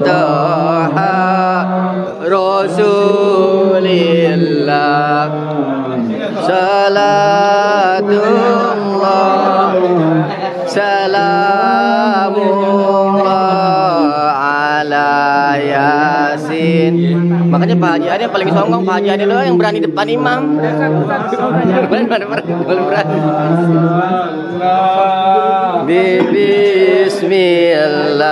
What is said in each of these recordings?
Taha Rasulillah Salatullah Salamullah ala Yasin. Makanya Pak Haji Adi yang paling songong, Pak Haji Adi doang yang berani depan imam. Bismillah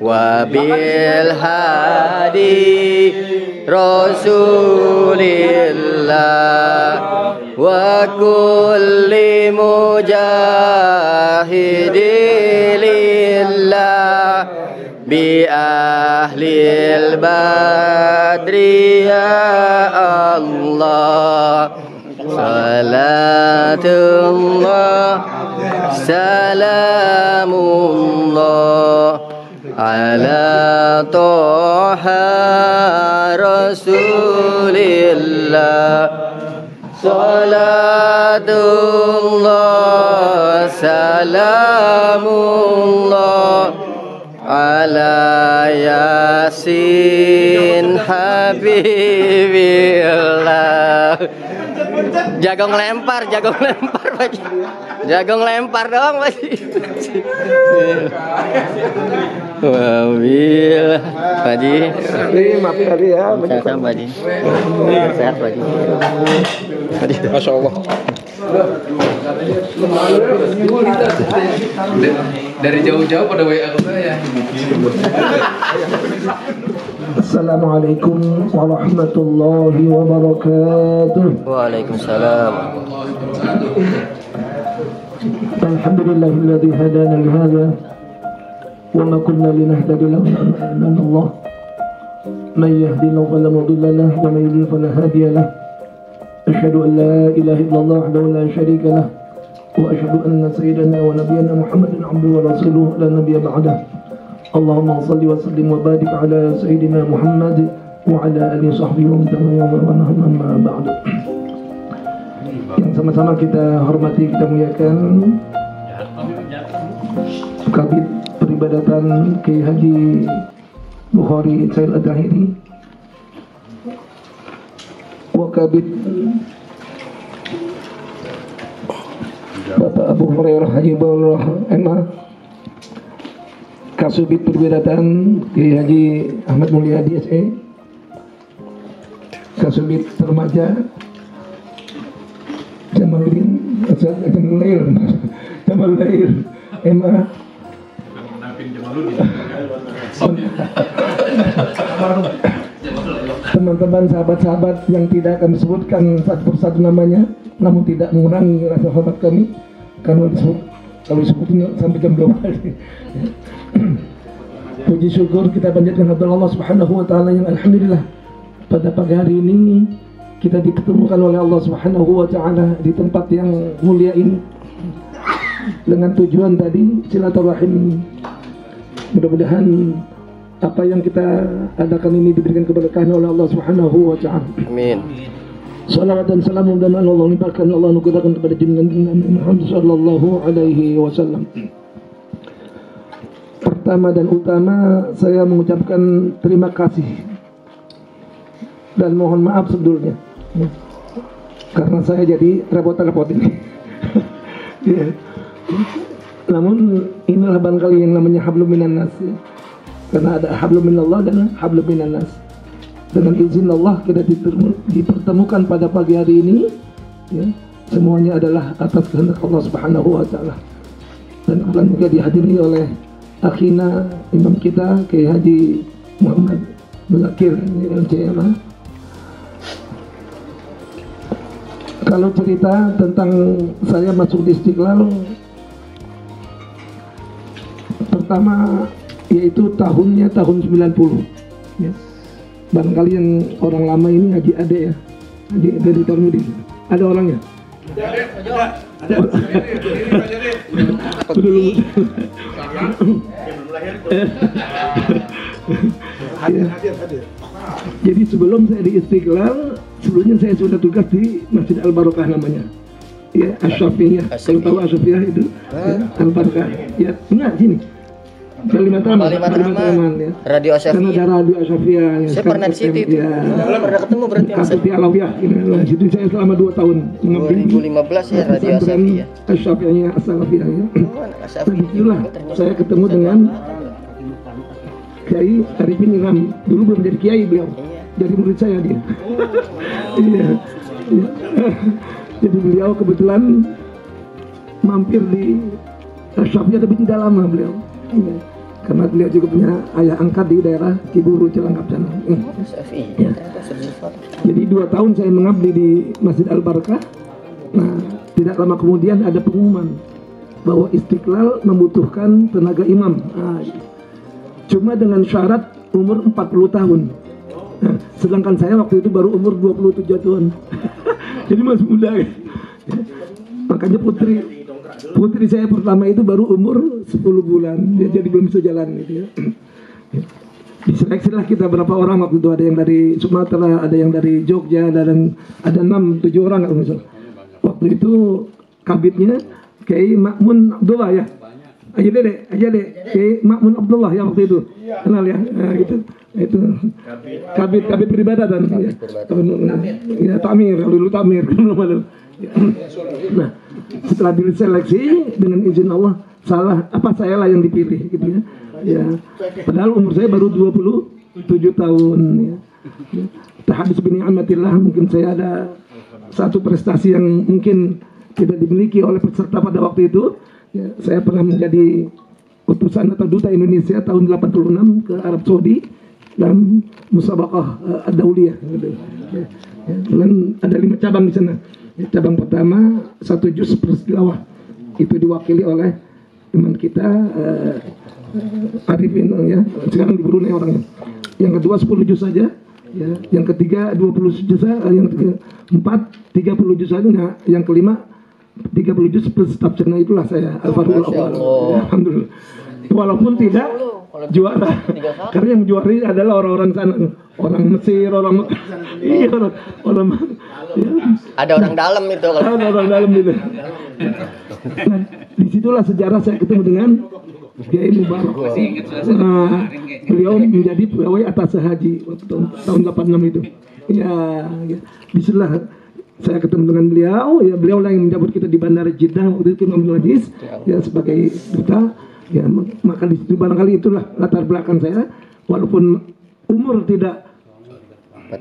wa bil hadi Rasulillah wa kulli mujahidilillah bi ahlil badri ya Allah. Salatullah salamullah ala Taha Rasulillah. Salatullah salamullah ala Yasin Habibillah. Jagung lempar Pak. Jagung lempar doang Pak. Wabil Pak Haji. Maaf tadi ya. Sehat Pak Haji. Sehat Pak Haji. Masya Allah. Dari jauh-jauh pada WA ke saya. Assalamualaikum warahmatullahi wabarakatuh. Waalaikumsalam. Alhamdulillahilladzi hadana li hadza wa ma kunna linahtadiya lawla an hadana Allah. Man yahdihillahu fala mudilla lahu wa man yudlil fala hadiya lahu. Asyhadu an la ilaha illallah wahdahu la syarika lahu wa asyhadu anna sayyidana wa nabiyyana Muhammadan abduhu wa rasuluhu la nabiyya ba'dahu. Allahumma salli wa sallim wa barik ala sayyidina Muhammad wa ala alihi sahbihi wa man amma ba'du. Yang sama-sama kita hormati, kita muliakan Kabid Peribadatan Kiai Haji Bukhari Said Al-Tahiri wa Kabid Bapak Abu Hurairah Haji Barrah Emma, Kasubit Peribadatan Kiai Haji Ahmad Mulyadi SE, Kasubit Remaja Jamaluddin Jamaluddin Emma, teman-teman sahabat-sahabat yang tidak kami sebutkan satu persatu namanya, namun tidak mengurangi rasa hormat kami karena kalau disebutin sampai jam 2 hari. Puji syukur kita panjatkan kepada Allah Subhanahu wa taala yang alhamdulillah pada pagi hari ini kita diketemukan oleh Allah Subhanahu wa taala di tempat yang mulia ini dengan tujuan tadi silaturahim. Mudah-mudahan apa yang kita adakan ini diberikan keberkahan oleh Allah Subhanahu wa taala. Amin. Salawat dan salam dan Allah limpahkan, Allah anugerahkan kepada junjungan Nabi Muhammad sallallahu alaihi wasallam. Pertama dan utama saya mengucapkan terima kasih dan mohon maaf sebelumnya karena saya jadi repot-repot ini. Ya. Namun inilah barangkali yang namanya hablum minan nas, karena ada hablum minallah dan hablum minan nas. Dengan izin Allah kita dipertemukan pada pagi hari ini, ya, semuanya adalah atas kehendak Allah Subhanahu wa taala. Dan kemudian juga dihadiri oleh akhina imam kita Kiai Haji Muhammad Mulakir LCMA. Kalau cerita tentang saya masuk di Istiqlal, pertama yaitu tahunnya tahun 90, ya. Barangkali yang orang lama ini Haji Ade ya, Haji dari Tarmudi. Ada orangnya? Ada. Jadi sebelum saya di Istiqlal, sebelumnya saya sudah tugas di Masjid Al-Barokah namanya. Ya, Asy-Syafi'iyah. Kalau tahu Asy-Syafi'iyah itu, ya, Al-Barokah. Ya, enggak sini. Bali Matraman. Ya. Radio Karena Asyafiah. ada Radio Asyafiah. Ya, Saya pernah di situ itu. Ya. Pernah ketemu berarti sama saya. Asyafiah Alawiyah. Nah, situ saya selama 2 tahun mengabdi. 2015 ya Radio Asyafiah. Asyafiahnya Asyafiah ya. Oh, anak Nah, Asyafiah. disitulah saya ketemu dengan Kiai Arifin Ilham. Dulu belum jadi kiai beliau. Jadi murid saya dia. Iya. Iya. Jadi beliau kebetulan mampir di Asyafiah tapi tidak lama beliau. Iya. Karena beliau juga punya ayah angkat di daerah Ciburu Cilangkap sana. Asyafiah. Jadi 2 tahun saya mengabdi di Masjid Al Barakah. Nah, tidak lama kemudian ada pengumuman bahwa Istiqlal membutuhkan tenaga imam. Nah, cuma dengan syarat umur 40 tahun. Nah, sedangkan saya waktu itu baru umur 27 tahun. Jadi masih muda. Ya. Makanya putri saya pertama itu baru umur 10 bulan. Dia jadi belum bisa jalan gitu ya. Diseleksi lah kita berapa orang waktu itu, ada yang dari Sumatera, ada yang dari Jogja, ada 6-7 orang kalau misal. Waktu itu kabitnya Kiai Makmun Abdullah ya. Aja deh, Kiai Makmun Abdullah ya waktu itu. Kenal ya, nah, gitu. Itu kabit peribadatan ya. Ya Tamir, kalau dulu Tamir belum ada. Nah, setelah diseleksi dengan izin Allah, saya lah yang dipilih gitu ya. Ya, padahal umur saya baru 27 tahun ya. Tahadus bi ni'matillah, mungkin saya ada satu prestasi yang mungkin tidak dimiliki oleh peserta pada waktu itu. Ya, saya pernah menjadi utusan atau duta Indonesia tahun 86 ke Arab Saudi dalam musabaqah ad-dauliyah gitu. Ya, dan ada 5 cabang di sana. Ya, cabang pertama 1 juz persilawah. Itu diwakili oleh teman kita Arifin ya. Sekarang di Brunei orangnya. Yang kedua 10 juz saja. Ya, yang ketiga 20 juz saja, yang keempat 30 juz saja, nah, yang kelima 30 juz plus tafsirnya itulah saya Al-Fatihul Awal. Alhamdulillah. Walaupun tidak juara. Karena yang juari adalah orang-orang sana, orang Mesir, orang iya orang ya. Ada orang dalam itu kalau. Ada orang dalam itu. Nah, disitulah sejarah saya ketemu dengan Kiai Mubarak. Nah, beliau menjadi pegawai atas haji waktu tahun 86 itu. Ya, disitulah saya ketemu dengan beliau. Ya, beliau lah yang menjemput kita di Bandara Jeddah waktu itu, Imam Aziz, ya sebagai duta. Ya, maka di situ barangkali itulah latar belakang saya. Walaupun umur tidak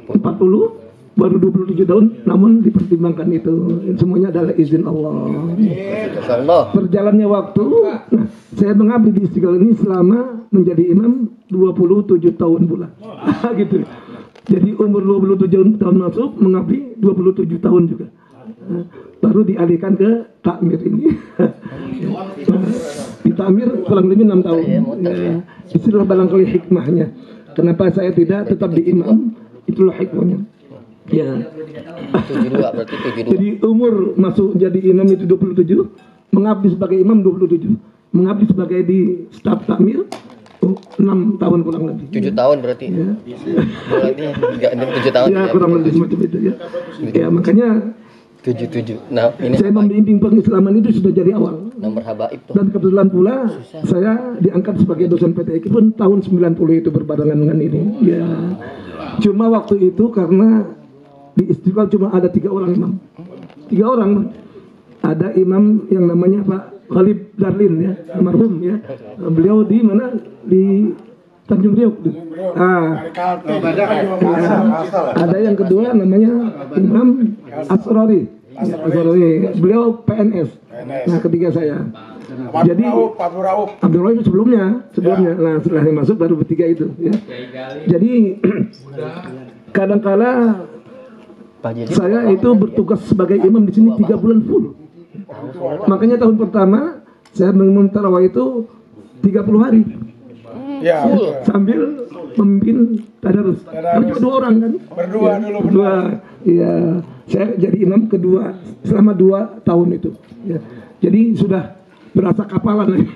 40, baru 27 tahun, namun dipertimbangkan itu semuanya adalah izin Allah. Berjalannya waktu, nah, saya mengabdi di Istiqlal ini selama menjadi imam 27 tahun pula. Gitu. Jadi umur 27 tahun masuk, mengabdi 27 tahun juga. Nah, baru dialihkan ke takmir ini. Di takmir kurang lebih 6 tahun. Ya, itulah barangkali hikmahnya. Kenapa saya tidak tetap di imam? Itulah hikmahnya. Ya. 72 berarti 72. Jadi umur masuk jadi imam itu 27, mengabdi sebagai imam 27, mengabdi sebagai di staf takmir 6 tahun kurang lebih. 7 tahun berarti. Ya. Berarti 7 tahun. Ya, kurang lebih semacam itu ya. Ya, makanya 77. Nah, ini saya membimbing pengislaman itu sudah dari awal. nomor habaib tuh. Dan kebetulan pula saya diangkat sebagai dosen PTIQ pun tahun 90 itu berbarengan dengan ini. Ya. Cuma waktu itu karena di Istiqlal cuma ada 3 orang imam. 3 orang. Ada imam yang namanya Pak Khalid Darlin ya, almarhum ya. Beliau di mana? Di Tanjung Priok. Ada yang kedua namanya Imam Asrori. Beliau PNS. Nah, ketiga saya. Jadi Abdul Rauf sebelumnya. Nah, setelah saya masuk baru bertiga itu. Ya. Jadi kadang-kala saya itu bertugas sebagai imam di sini 3 bulan full. Makanya tahun pertama saya mengumumkan tarawih itu 30 hari. Ya, sambil memimpin tadarus. Cuma 2 orang kan? Berdua ya, dulu. Berdua. Iya, saya jadi imam kedua selama 2 tahun itu. Ya. Jadi sudah berasa kapalan.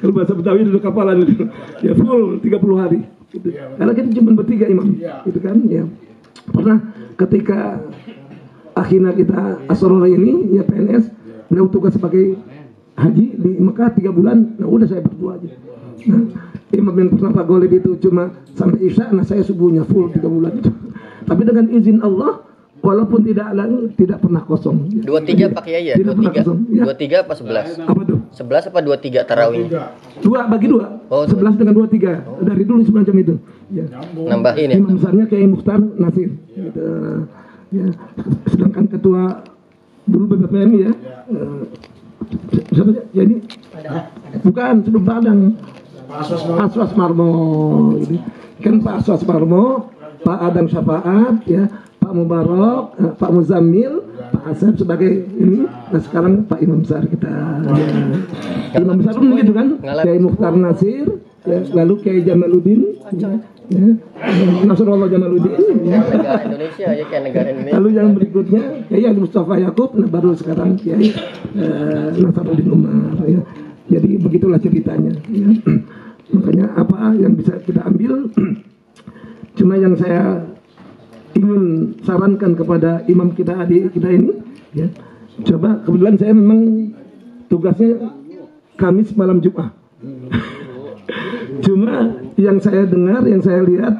Kalau bahasa Betawi itu kapalan itu. Ya full 30 hari. Gitu. Karena kita cuma bertiga imam, gitu kan? Ya. Pernah ketika akhirnya kita Asrora ini ya PNS, beliau tugas sebagai haji di Mekah 3 bulan. Nah udah saya berdua aja. Nah, imam yang pernah Pak Golib itu cuma sampai Isya, nah saya subuhnya full 3 bulan itu. Tapi dengan izin Allah, walaupun tidak pernah kosong. 23 Pak Kiai ya? Tidak pernah 23. kosong. Ya. 23 apa 11? Apa tuh? 11 apa 23 tarawih? 2 bagi 2. Oh, 11 dengan 23. Dari dulu semacam itu. Ya. Nambahin ya? Imam besarnya Kiai Mukhtar Nasir. Gitu. Ya. Sedangkan ketua dulu BPPM ya. Siapa ya? Jadi bukan sebelum Padang. Aswas Marmo. Gitu. Kan Pak Aswas Marmo, Pak Adang Syafaat, ya, Pak Mubarak, Pak Muzammil, Pak Asep sebagai ini. Nah sekarang Pak Imam Besar kita. Ya. Imam Besar pun gitu kan. Kiai Mukhtar Nasir, ya, lalu Kiai Jamaluddin, ya, Nasrullah Jamaluddin. Ya. Negara Indonesia ya, kayak negara Indonesia. Lalu yang berikutnya Kiai Mustafa Yakub, nah baru sekarang Kiai Nasaruddin Umar. Ya. Jadi begitulah ceritanya. Ya. Makanya apa yang bisa kita ambil, cuma yang saya ingin sarankan kepada imam kita, adik kita ini, ya, coba kebetulan saya memang tugasnya Kamis malam Jumat. Cuma yang saya dengar, yang saya lihat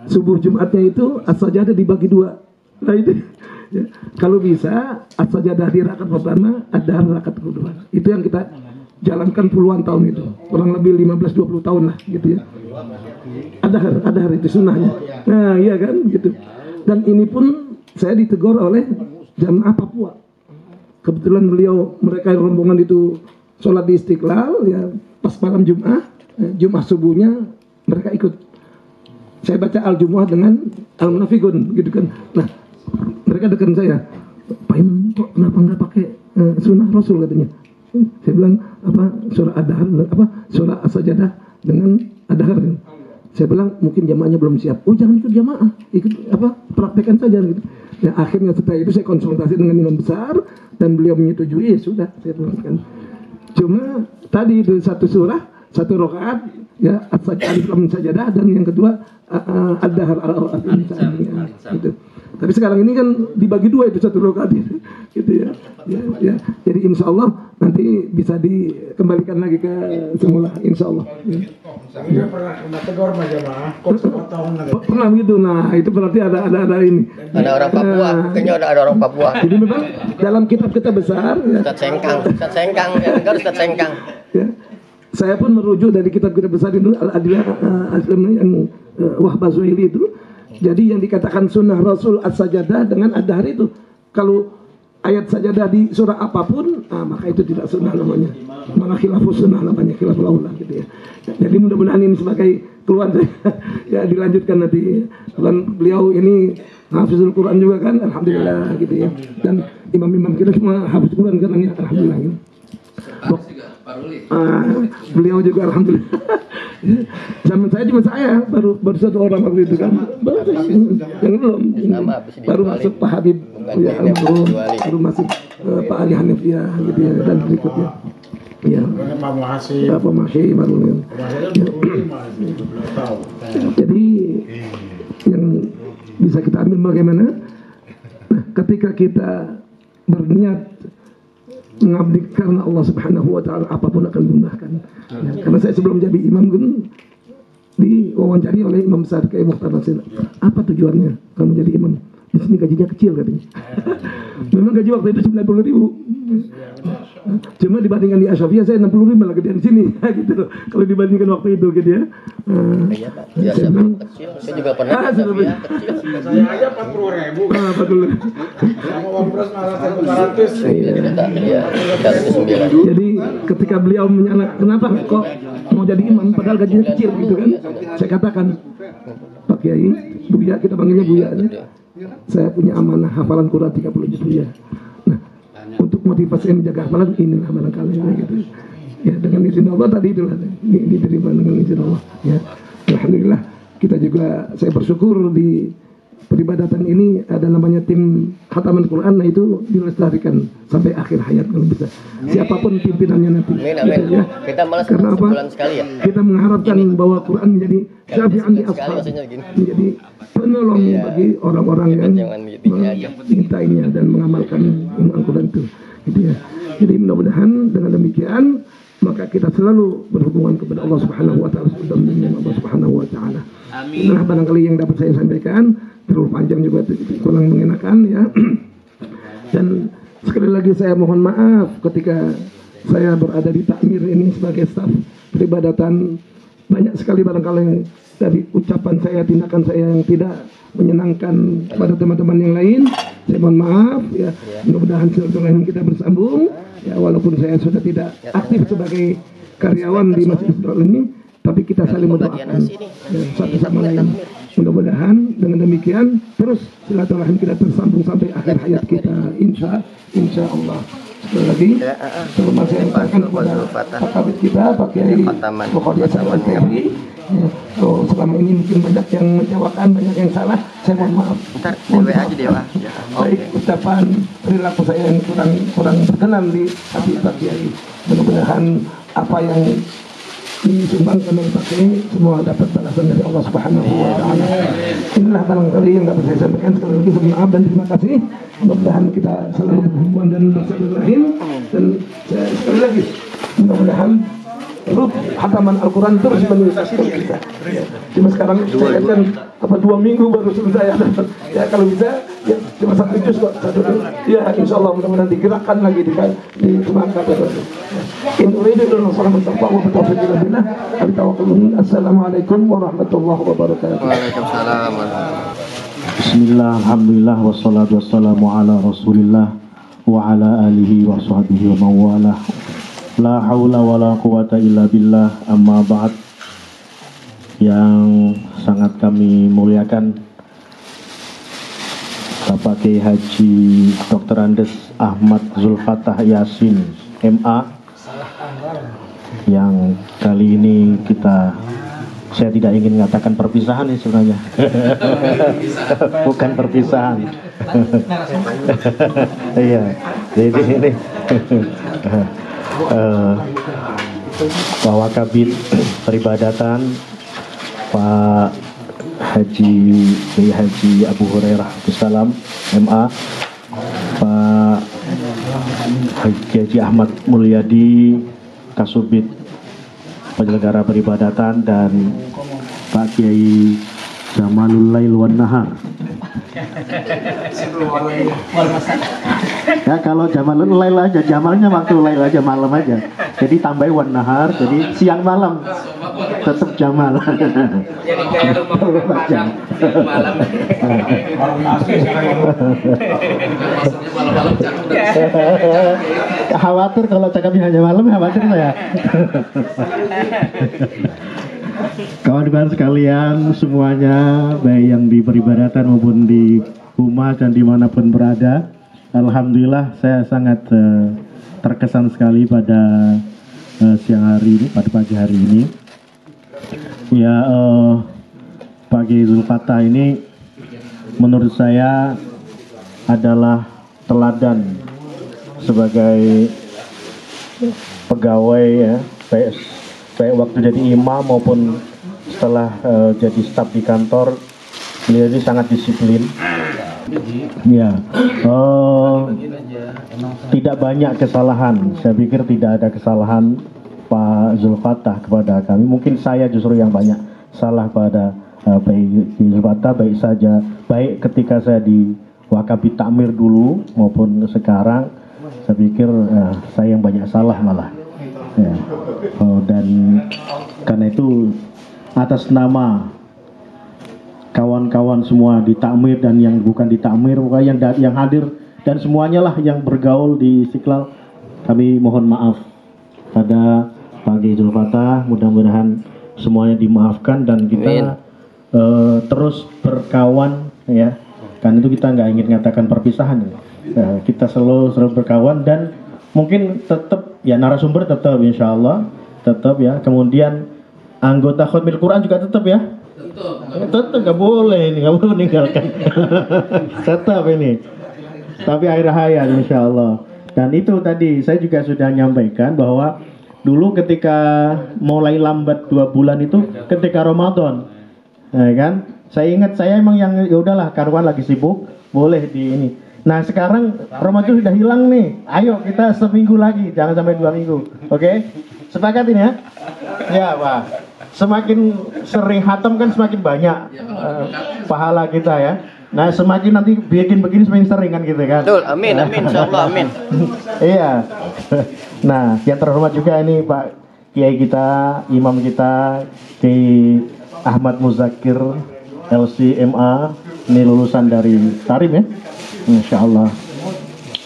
subuh Jumatnya itu as-sajadah dibagi 2. Nah itu, ya, kalau bisa as-sajadah di rakaat pertama, ada rakaat kedua. Itu yang kita jalankan puluhan tahun itu, kurang lebih 15-20 tahun lah gitu ya. Ada hari itu sunnahnya. Nah iya kan gitu. Dan ini pun saya ditegur oleh jamaah Papua. Kebetulan mereka rombongan itu sholat di Istiqlal ya, pas malam Jumat subuhnya mereka ikut. Saya baca Al-Jumu'ah dengan Al-Munafikun gitu kan. Nah mereka dekat saya, Pak Imam kok kenapa nggak pakai sunnah Rasul katanya. Saya bilang apa surah Ad-Dahr apa surah As-Sajadah dengan Ad-Dahr. Saya bilang mungkin jamaahnya belum siap. Oh jangan ikut jamaah, ikut apa praktekkan saja gitu. Ya akhirnya setelah itu saya konsultasi dengan imam besar dan beliau menyetujui, ya sudah saya teruskan. Cuma tadi itu satu surah, satu rakaat ya Alif Lam Sajadah dan yang kedua Ad-Dahr al-Insan gitu. Tapi sekarang ini kan dibagi 2 itu satu rakaat gitu ya. Ya. Jadi insya Allah nanti bisa dikembalikan lagi ke semula insya Allah. Saya pernah tegur jamaah kok 4 tahun lagi. Pernah gitu. Nah itu berarti ada ini. Ada orang Papua, kayaknya ada orang Papua. Jadi memang dalam kitab kita besar ya. Ustaz Sengkang, yang dengar Ustaz Sengkang. Ya. Saya pun merujuk dari kitab-kitab besar itu Al-Adillah yang Wahbah Zuhaili itu. Jadi yang dikatakan sunnah Rasul as-sajadah dengan ad-dahr itu, kalau ayat sajadah di surah apapun, maka itu tidak sunnah namanya. Maka khilafus sunnah namanya, khilaful aula gitu ya. Jadi mudah-mudahan ini sebagai keluhan saya ya dilanjutkan nanti. Dan beliau ini hafizul Quran juga kan, alhamdulillah gitu ya. Dan imam-imam kita semua hafiz Quran kan, ya alhamdulillah gitu. Beliau juga alhamdulillah. Zaman saya cuma saya baru satu orang waktu itu kan, yang belum baru masuk Pak Habib ya almarhum, baru masuk Pak Ali Hanif ya gitu ya, dan berikutnya ya Pak Masih baru ya. Jadi yang bisa kita ambil bagaimana, nah, ketika kita berniat mengabdi karena Allah Subhanahu wa taala, apapun akan dimudahkan. Ya, karena saya sebelum jadi imam pun diwawancari oleh Imam Besar Kiai Mukhtar Nasir. Apa tujuannya kamu jadi imam? Di sini gajinya kecil katanya. Memang gaji waktu itu 90.000. Cuma dibandingkan di Asyafiyah saya 60.000 malah gedean di sini gitu loh. Kalau dibandingkan waktu itu gitu ya. Iya Pak. Saya bilang kecil. Saya juga pernah Asyafiyah kecil. Saya aja 40.000. 40. Sama Wampres malah 1.400. Iya. Jadi ketika beliau menyala, kenapa kok mau jadi imam padahal gajinya kecil gitu kan? Saya katakan, Pak Kiai, Buya, kita panggilnya Buya aja. Saya punya amanah hafalan Quran 30 juz ya. Nah, untuk motivasi menjaga hafalan inilah barangkali gitu. Ya dengan izin Allah tadi itulah diterima dengan izin Allah. Ya, alhamdulillah kita juga saya bersyukur di peribadatan ini ada namanya tim khataman Quran, nah itu dilestarikan sampai akhir hayat kalau bisa. Siapapun pimpinannya nanti. Amin. Gitu, ya. Kita malah karena apa? Sekali ya. Kita mengharapkan bahwa Quran menjadi syafi'an di ashab, menjadi penolong bagi orang-orang yang mencintainya dan mengamalkan Al-Quran itu. Gitu ya. Jadi mudah-mudahan dengan demikian maka kita selalu berhubungan kepada Allah Subhanahu wa taala dan dengan Allah Subhanahu wa taala. Inilah barangkali yang dapat saya sampaikan, terlalu panjang juga kurang mengenakan ya. Dan sekali lagi saya mohon maaf ketika saya berada di takmir ini sebagai staf peribadatan, banyak sekali barangkali dari ucapan saya, tindakan saya yang tidak menyenangkan pada teman-teman yang lain. Saya mohon maaf ya. Mudah-mudahan silaturahim kita bersambung ya, walaupun saya sudah tidak aktif sebagai karyawan di Masjid Istiqlal ini, tapi kita saling mendoakan ya, satu sama lain. Mudah-mudahan dengan demikian terus silaturahim kita tersambung sampai akhir hayat kita, insya Allah. Sekali lagi, terima kasih yang akan kepada Pak Kabid kita, Pak Kiai Mukhadiyah Sawan TNI. So, selama ini mungkin banyak yang menjawabkan, banyak yang salah. Saya mohon maaf. Baik ucapan perilaku saya yang kurang berkenan di hati Pak Kiai. Mudah-mudahan apa yang disumbangkan oleh Pak Kiai semua dapat balasan dari Allah Subhanahu wa taala. Inilah barangkali yang dapat saya sampaikan. Sekali lagi saya maaf dan terima kasih. Mudah-mudahan kita selalu berhubungan dan bersilaturahim, dan sekali lagi mudah-mudahan ruh hataman Al-Quran terus menuntaskan kita. Cuma sekarang saya kan 2 minggu baru selesai ya, kalau bisa ya cuma 1 juz kok, ya insya Allah mudah-mudahan digerakkan lagi di semangat. Assalamualaikum warahmatullahi wabarakatuh. Waalaikumsalam. Bismillah, alhamdulillah, wassalatu wassalamu ala rasulillah wa ala alihi wa sahbihi wa mawalah. La haula wa la quwata illa billah, amma ba'd. Yang sangat kami muliakan Bapak Kiai Haji Dr. Andes Ahmad Zulfatah Yasin MA, yang kali ini saya tidak ingin mengatakan perpisahan ya sebenarnya. Bukan perpisahan. Iya, jadi ini bahwa Kabid Peribadatan Pak Haji Abu Hurairah Salam MA, Pak Haji Ahmad Mulyadi Kasubit Penyelenggara Peribadatan, dan Pak Kiai Jamalul Lail wan Nahar. Ya kalau Jamalul Lail aja, Jamalnya waktu Lail aja, malam aja. Jadi tambahin wan Nahar, jadi siang malam tetap Jamal. Jadi kayak rumah makan malam. Malam nasi sekarang. Maksudnya malam-malam cakep. Khawatir kalau cakapnya hanya malam, khawatir saya. Kawan-kawan sekalian semuanya, baik yang di peribadatan maupun di rumah dan dimanapun berada, alhamdulillah saya sangat terkesan sekali pada siang hari ini, pada pagi hari ini. Ya, pagi Zulfatah ini menurut saya adalah teladan sebagai pegawai ya, baik waktu jadi imam maupun setelah jadi staf di kantor. Beliau ini sangat disiplin. Ya, tidak banyak kesalahan. Saya pikir tidak ada kesalahan Pak Zulfatah kepada kami. Mungkin saya justru yang banyak salah pada baik Zulfatah, baik ketika saya di Wakabi Takmir dulu maupun sekarang. Saya pikir saya yang banyak salah malah. Ya. Dan karena itu atas nama kawan-kawan semua di takmir dan yang bukan di takmir, yang hadir dan semuanya lah yang bergaul di Istiqlal, kami mohon maaf pada pagi Zulfatah. Mudah-mudahan semuanya dimaafkan dan kita terus berkawan ya. Karena itu kita nggak ingin mengatakan perpisahan ya. Kita selalu berkawan dan mungkin tetap ya, narasumber tetap insya Allah tetap ya, kemudian anggota Khatmil Quran juga tetap ya, tetap nggak boleh meninggalkan. Tetap ini, tapi akhir hayat insya Allah. Dan itu tadi saya juga sudah menyampaikan bahwa dulu ketika mulai lambat 2 bulan itu ketika Ramadan ya kan, saya ingat saya emang yang ya udahlah karuan lagi sibuk boleh di ini. Nah sekarang Ramadan sudah hilang nih. Ayo kita seminggu lagi, jangan sampai 2 minggu. Oke? Sepakat ini ya? Ya Pak. Semakin sering hatam kan semakin banyak pahala kita ya. Nah semakin nanti bikin begini semakin sering kan gitu kan. Betul, amin, insyaallah amin. Iya. Nah yang terhormat juga ini Pak Kiai kita, imam kita, Kiai Ahmad Muzakir LCMA, ini lulusan dari Tarim ya, Insya Allah,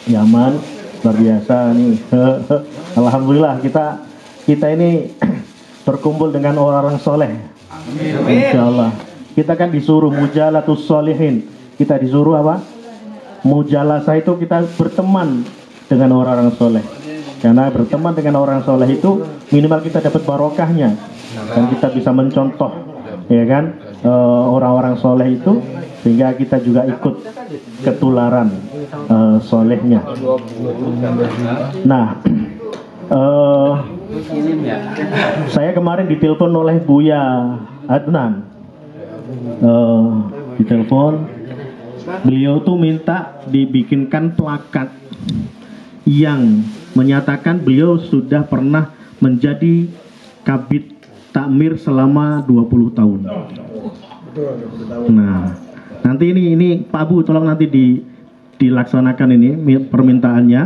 Yaman, luar biasa nih. Alhamdulillah kita ini berkumpul dengan orang-orang soleh, Insya Allah. Kita kan disuruh mujalatus solihin, kita disuruh apa? Mujalasah itu kita berteman dengan orang-orang soleh. Karena berteman dengan orang soleh itu minimal kita dapat barokahnya dan kita bisa mencontoh, ya kan, orang-orang soleh itu sehingga kita juga ikut ketularan solehnya. Nah, saya kemarin ditelepon oleh Buya Adnan, ditelepon, beliau tuh minta dibikinkan plakat yang menyatakan beliau sudah pernah menjadi kabid takmir selama 20 tahun. Nah, nanti ini Pak Bu tolong nanti dilaksanakan ini permintaannya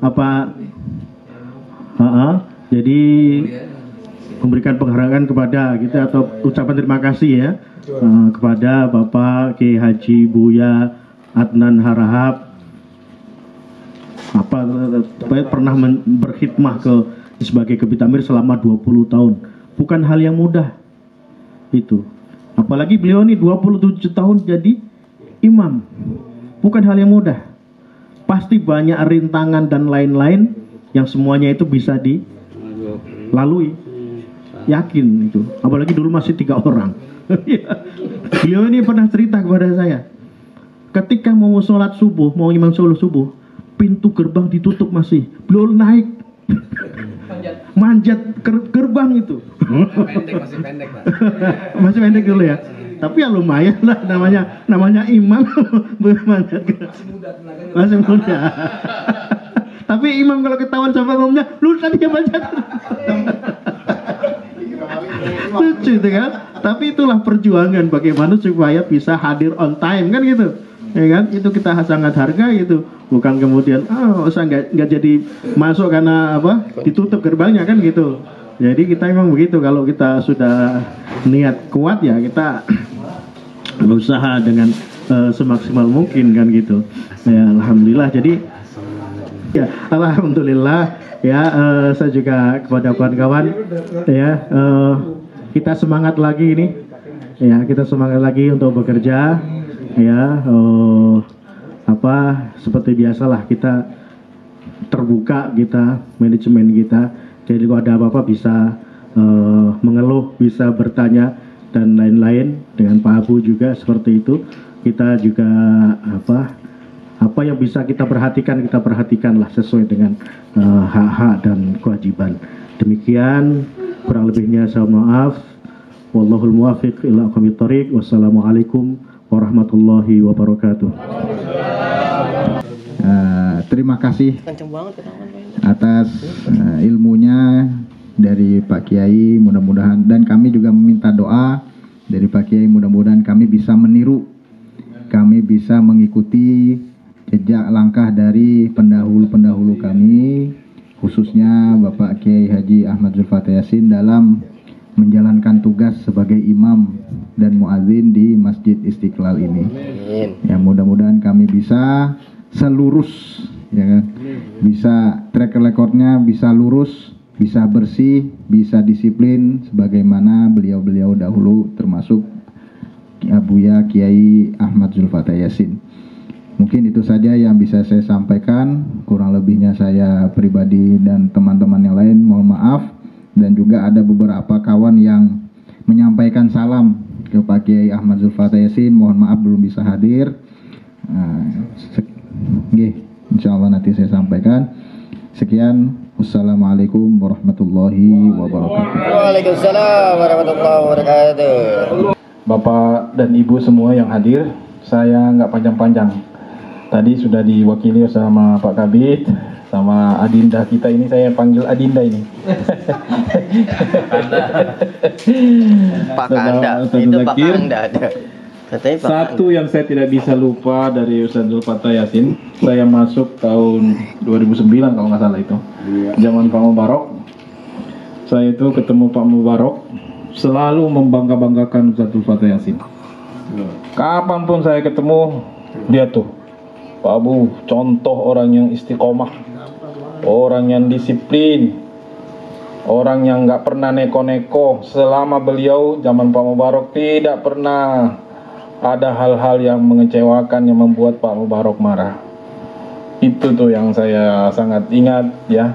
apa? Jadi memberikan penghargaan kepada kita atau ucapan terima kasih ya kepada Bapak Kiai Haji Buya Adnan Harahap, pernah berkhidmah sebagai kabid takmir selama 20 tahun. Bukan hal yang mudah itu. Apalagi beliau ini 27 tahun jadi imam. Bukan hal yang mudah. Pasti banyak rintangan dan lain-lain yang semuanya itu bisa dilalui. Yakin itu. Apalagi dulu masih 3 orang. Beliau ini pernah cerita kepada saya. Ketika mau sholat subuh, mau imam sholat subuh, pintu gerbang ditutup masih, beliau naik manjat gerbang itu. Masih pendek Pak. Masih pendek dulu ya, tapi ya lumayan lah, namanya imam. Manjat masih muda. Tapi imam kalau ketahuan sama umumnya, lu tadi yang manjat. Lucu itu kan, tapi itulah perjuangan bagaimana supaya bisa hadir on time kan gitu. Ya kan, itu kita sangat harga gitu, bukan kemudian usah nggak jadi masuk karena apa ditutup gerbangnya kan gitu. Jadi kita memang begitu, kalau kita sudah niat kuat ya kita berusaha dengan semaksimal mungkin kan gitu. Ya alhamdulillah, jadi ya alhamdulillah ya, saya juga kepada kawan-kawan ya, kita semangat lagi ini ya, kita semangat lagi untuk bekerja. Ya, seperti biasalah kita terbuka, kita manajemen kita. Jadi kalau ada apa-apa bisa mengeluh, bisa bertanya dan lain-lain. Dengan Pak Abu juga seperti itu. Kita juga apa yang bisa kita perhatikanlah sesuai dengan hak-hak dan kewajiban. Demikian, kurang lebihnya saya maaf. Wallahul muwaffiq ila aqwamit thoriq. Wassalamualaikum warahmatullahi wabarakatuh. Terima kasih atas ilmunya dari Pak Kiai, mudah-mudahan, dan kami juga meminta doa dari Pak Kiai, mudah-mudahan kami bisa meniru, kami bisa mengikuti jejak langkah dari pendahulu-pendahulu kami, khususnya Bapak Kiai Haji Ahmad Zulfatah Yasin dalam menjalankan tugas sebagai imam dan muadzin di Masjid Istiqlal ini. Ya, mudah-mudahan kami bisa selurus, ya kan? Bisa track recordnya bisa lurus, bisa bersih, bisa disiplin sebagaimana beliau-beliau dahulu, termasuk Buya Kiai Ahmad Zulfatah Yasin. Mungkin itu saja yang bisa saya sampaikan. Kurang lebihnya saya pribadi dan teman-teman yang lain mohon maaf. Dan juga ada beberapa kawan yang menyampaikan salam ke Pak Kiai Ahmad Zulfatah Yasin, mohon maaf belum bisa hadir. Insya Allah nanti saya sampaikan. Sekian, wassalamualaikum warahmatullahi wabarakatuh. Waalaikumsalam warahmatullahi wabarakatuh. Bapak dan Ibu semua yang hadir, saya nggak panjang-panjang. tadi sudah diwakili sama Pak Kabid, sama Adinda kita ini, saya panggil Adinda ini. Pak Kanda, Ustaz itu Pak Zakir. Kanda ada. Katanya Pak Satu yang saya tidak bisa lupa dari Ustaz Zulfatah Yasin, saya masuk tahun 2009 kalau nggak salah itu, zaman Pak Mubarok. Saya itu ketemu Pak Mubarok, selalu membangga-banggakan Ustaz Zulfatah Yasin. Kapanpun saya ketemu, dia tuh, Pak Abu, contoh orang yang istiqomah, orang yang disiplin, orang yang nggak pernah neko-neko. Selama beliau zaman Pak Mubarok tidak pernah ada hal-hal yang mengecewakan yang membuat Pak Mubarok marah. Itu tuh yang saya sangat ingat ya.